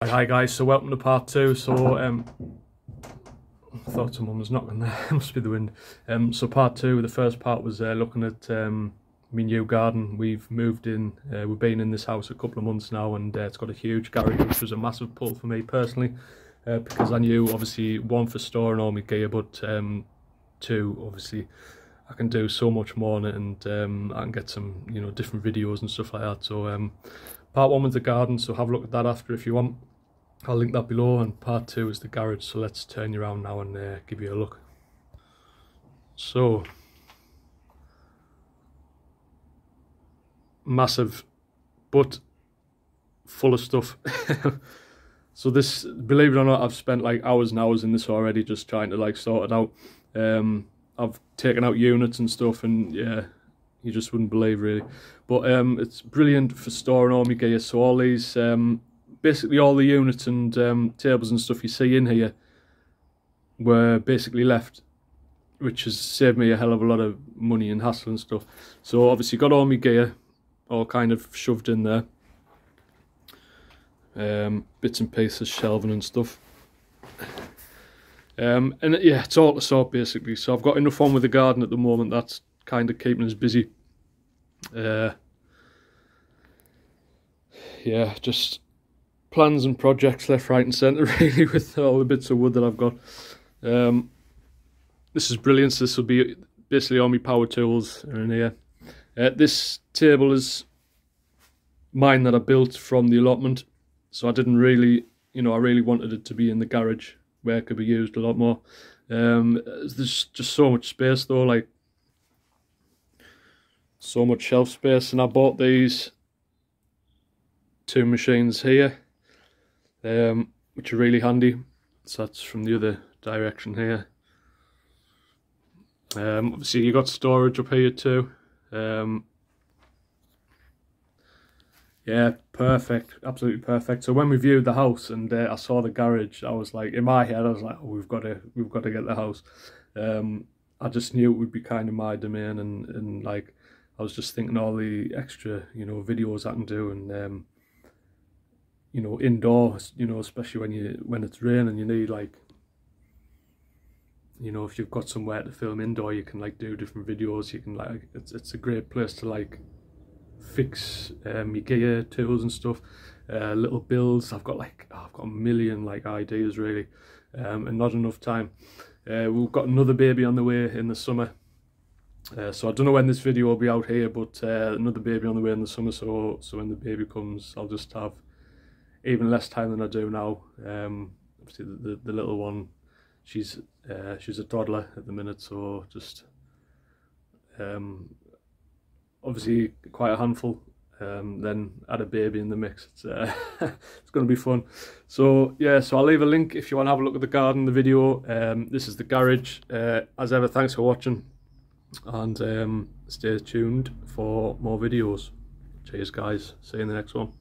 Hi guys, so welcome to part two. So I thought someone was knocking there. Must be the wind. So part two, the first part was looking at my new garden. We've moved in, we've been in this house a couple of months now, and it's got a huge garage, which was a massive pull for me personally, because I knew, obviously, one, for storing all my gear, but two, obviously I can do so much more on it, and I can get some, you know, different videos and stuff like that. So part one was the garden, so have a look at that after if you want. I'll link that below, and part two is the garage, so let's turn you around now and give you a look. So, massive, but full of stuff. So this, believe it or not, I've spent like hours and hours in this already, just trying to like sort it out. I've taken out units and stuff, and yeah, you just wouldn't believe really. But it's brilliant for storing all my gear. So all these basically all the units and tables and stuff you see in here were basically left, which has saved me a hell of a lot of money and hassle and stuff. So obviously got all my gear all kind of shoved in there, bits and pieces, shelving and stuff, and yeah, it's all to sort basically. So I've got enough on with the garden at the moment, that's kind of keeping us busy. Yeah, just plans and projects left, right and centre really, with all the bits of wood that I've got. This is brilliant. So this will be basically all my power tools are in here. This table is mine that I built from the allotment, so I didn't really, you know, I really wanted it to be in the garage where it could be used a lot more. There's just so much space though, like so much shelf space, and I bought these two machines here, which are really handy. So that's from the other direction here. Obviously you got storage up here too. Yeah, perfect, absolutely perfect. So when we viewed the house and I saw the garage, I was like, in my head I was like, oh, we've got to get the house. I just knew it would be kind of my domain, and like I was just thinking all the extra, you know, videos I can do, and you know, indoors, you know, especially when it's raining, you need, like, you know, if you've got somewhere to film indoor, you can like do different videos. You can like, it's a great place to like fix your gear, tools and stuff, little builds. I've got a million like ideas really, and not enough time. We've got another baby on the way in the summer, so I don't know when this video will be out here, but another baby on the way in the summer. So when the baby comes, I'll just have even less time than I do now. Obviously the little one, she's a toddler at the minute, so just obviously quite a handful. Then add a baby in the mix. It's it's going to be fun. So yeah, so I'll leave a link if you want to have a look at the garden, the video. This is the garage. As ever, thanks for watching, and stay tuned for more videos. Cheers guys, see you in the next one.